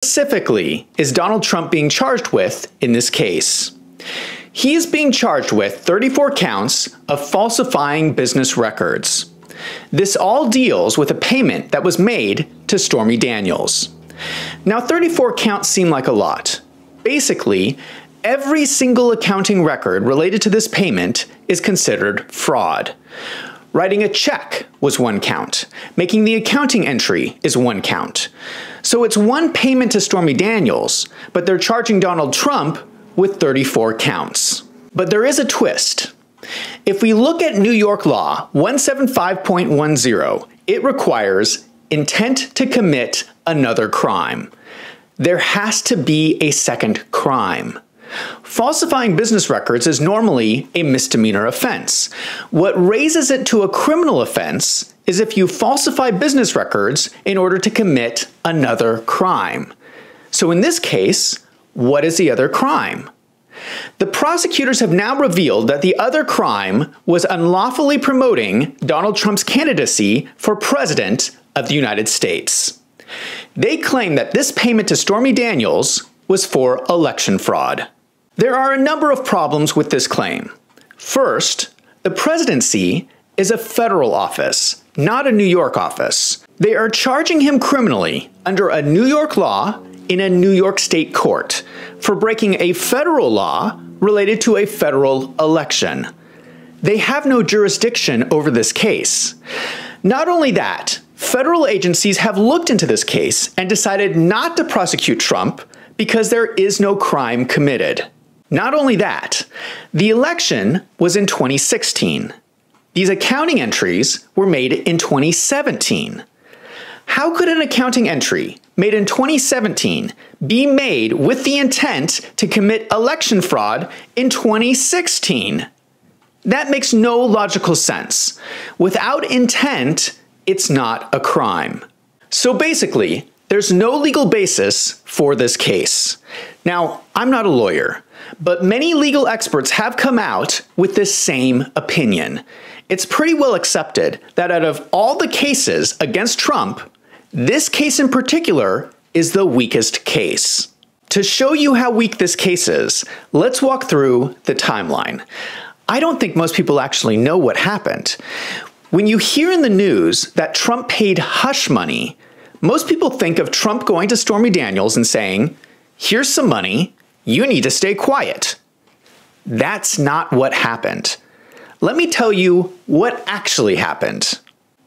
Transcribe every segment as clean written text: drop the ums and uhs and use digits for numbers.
specifically is Donald Trump being charged with in this case? He is being charged with 34 counts of falsifying business records. This all deals with a payment that was made to Stormy Daniels. Now, 34 counts seem like a lot. Basically, every single accounting record related to this payment is considered fraud. Writing a check was one count. Making the accounting entry is one count. So it's one payment to Stormy Daniels, but they're charging Donald Trump with 34 counts. But there is a twist. If we look at New York law 175.10, it requires intent to commit another crime. There has to be a second crime. Falsifying business records is normally a misdemeanor offense. What raises it to a criminal offense is if you falsify business records in order to commit another crime. So in this case, what is the other crime? The prosecutors have now revealed that the other crime was unlawfully promoting Donald Trump's candidacy for president of the United States. They claim that this payment to Stormy Daniels was for election fraud. There are a number of problems with this claim. First, the presidency is a federal office, not a New York office. They are charging him criminally under a New York law in a New York state court for breaking a federal law related to a federal election. They have no jurisdiction over this case. Not only that, federal agencies have looked into this case and decided not to prosecute Trump because there is no crime committed. Not only that, the election was in 2016. These accounting entries were made in 2017. How could an accounting entry made in 2017 be made with the intent to commit election fraud in 2016? That makes no logical sense. Without intent, it's not a crime. So basically, there's no legal basis for this case. Now, I'm not a lawyer, but many legal experts have come out with this same opinion. It's pretty well accepted that out of all the cases against Trump, this case in particular is the weakest case. To show you how weak this case is, let's walk through the timeline. I don't think most people actually know what happened. When you hear in the news that Trump paid hush money, most people think of Trump going to Stormy Daniels and saying, "Here's some money, you need to stay quiet." That's not what happened. Let me tell you what actually happened.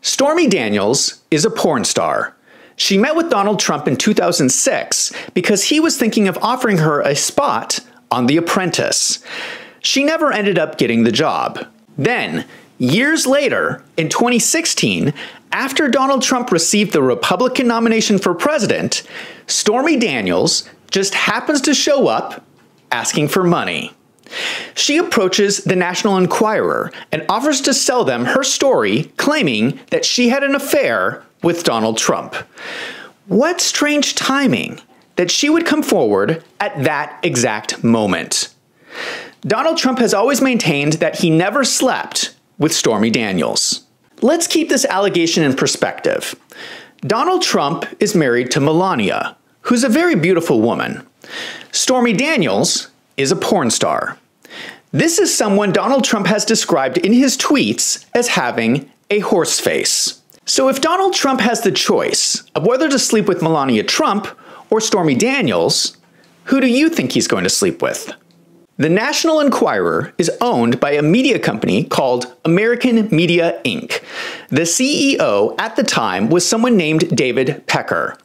Stormy Daniels is a porn star. She met with Donald Trump in 2006 because he was thinking of offering her a spot on The Apprentice. She never ended up getting the job. Then, years later, in 2016, after Donald Trump received the Republican nomination for president, Stormy Daniels just happens to show up asking for money. She approaches the National Enquirer and offers to sell them her story, claiming that she had an affair with Donald Trump. What strange timing that she would come forward at that exact moment. Donald Trump has always maintained that he never slept with Stormy Daniels. Let's keep this allegation in perspective. Donald Trump is married to Melania, who's a very beautiful woman. Stormy Daniels is a porn star. This is someone Donald Trump has described in his tweets as having a horse face. So if Donald Trump has the choice of whether to sleep with Melania Trump or Stormy Daniels, who do you think he's going to sleep with? The National Enquirer is owned by a media company called American Media Inc. The CEO at the time was someone named David Pecker.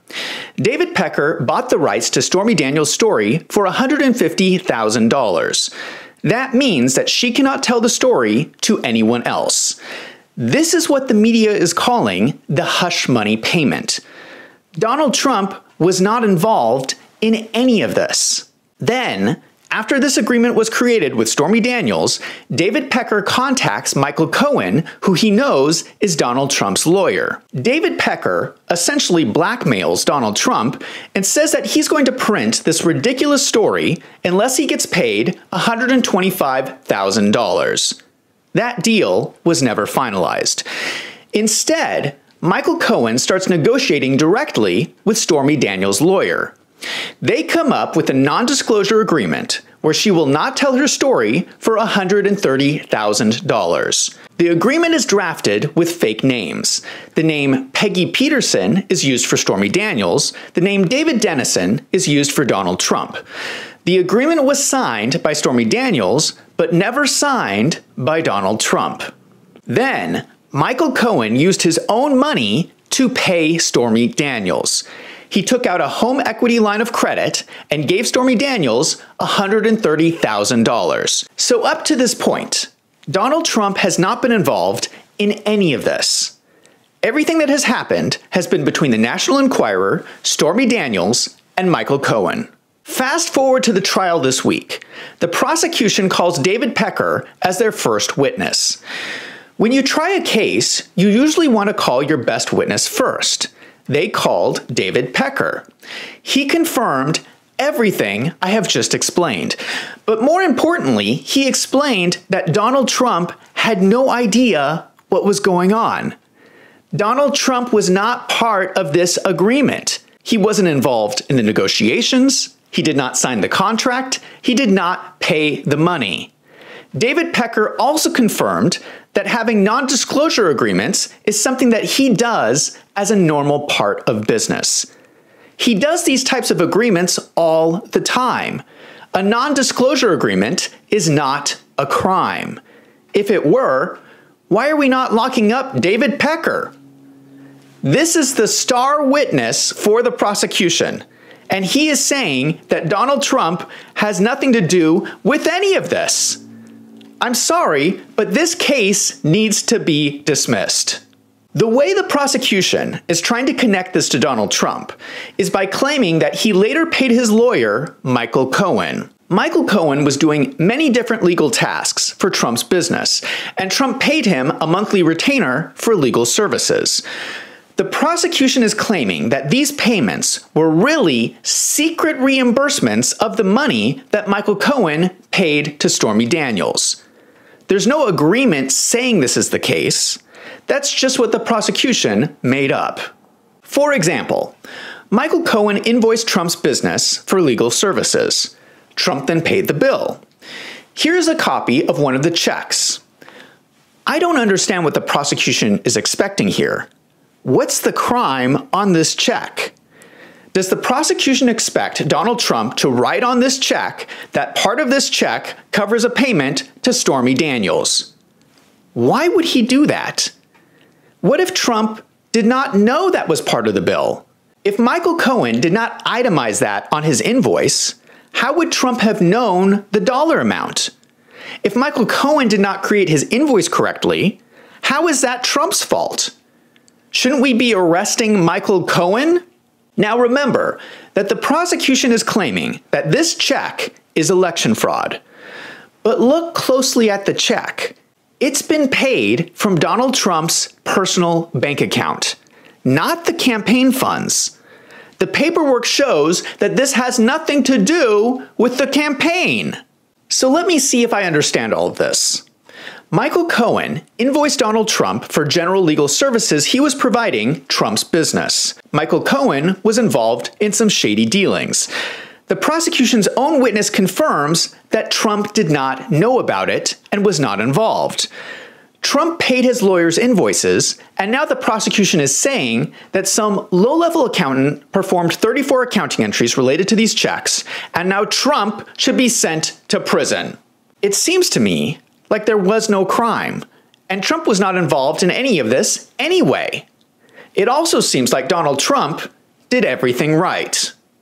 David Pecker bought the rights to Stormy Daniels' story for $150,000. That means that she cannot tell the story to anyone else. This is what the media is calling the hush money payment. Donald Trump was not involved in any of this. Then, after this agreement was created with Stormy Daniels, David Pecker contacts Michael Cohen, who he knows is Donald Trump's lawyer. David Pecker essentially blackmails Donald Trump and says that he's going to print this ridiculous story unless he gets paid $125,000. That deal was never finalized. Instead, Michael Cohen starts negotiating directly with Stormy Daniels' lawyer. They come up with a non-disclosure agreement where she will not tell her story for $130,000. The agreement is drafted with fake names. The name Peggy Peterson is used for Stormy Daniels. The name David Dennison is used for Donald Trump. The agreement was signed by Stormy Daniels, but never signed by Donald Trump. Then, Michael Cohen used his own money to pay Stormy Daniels. He took out a home equity line of credit and gave Stormy Daniels $130,000. So up to this point, Donald Trump has not been involved in any of this. Everything that has happened has been between the National Enquirer, Stormy Daniels, and Michael Cohen. Fast forward to the trial this week. The prosecution calls David Pecker as their first witness. When you try a case, you usually want to call your best witness first. They called David Pecker. He confirmed everything I have just explained. But more importantly, he explained that Donald Trump had no idea what was going on. Donald Trump was not part of this agreement. He wasn't involved in the negotiations. He did not sign the contract. He did not pay the money. David Pecker also confirmed that having non-disclosure agreements is something that he does as a normal part of business. He does these types of agreements all the time. A non-disclosure agreement is not a crime. If it were, why are we not locking up David Pecker? This is the star witness for the prosecution, and he is saying that Donald Trump has nothing to do with any of this. I'm sorry, but this case needs to be dismissed. The way the prosecution is trying to connect this to Donald Trump is by claiming that he later paid his lawyer, Michael Cohen. Michael Cohen was doing many different legal tasks for Trump's business, and Trump paid him a monthly retainer for legal services. The prosecution is claiming that these payments were really secret reimbursements of the money that Michael Cohen paid to Stormy Daniels. There's no agreement saying this is the case. That's just what the prosecution made up. For example, Michael Cohen invoiced Trump's business for legal services. Trump then paid the bill. Here's a copy of one of the checks. I don't understand what the prosecution is expecting here. What's the crime on this check? Does the prosecution expect Donald Trump to write on this check that part of this check covers a payment to Stormy Daniels? Why would he do that? What if Trump did not know that was part of the bill? If Michael Cohen did not itemize that on his invoice, how would Trump have known the dollar amount? If Michael Cohen did not create his invoice correctly, how is that Trump's fault? Shouldn't we be arresting Michael Cohen? Now remember that the prosecution is claiming that this check is election fraud. But look closely at the check. It's been paid from Donald Trump's personal bank account, not the campaign funds. The paperwork shows that this has nothing to do with the campaign. So let me see if I understand all of this. Michael Cohen invoiced Donald Trump for general legal services he was providing Trump's business. Michael Cohen was involved in some shady dealings. The prosecution's own witness confirms that Trump did not know about it and was not involved. Trump paid his lawyer's invoices, and now the prosecution is saying that some low-level accountant performed 34 accounting entries related to these checks, and now Trump should be sent to prison. It seems to me like there was no crime, and Trump was not involved in any of this anyway. It also seems like Donald Trump did everything right.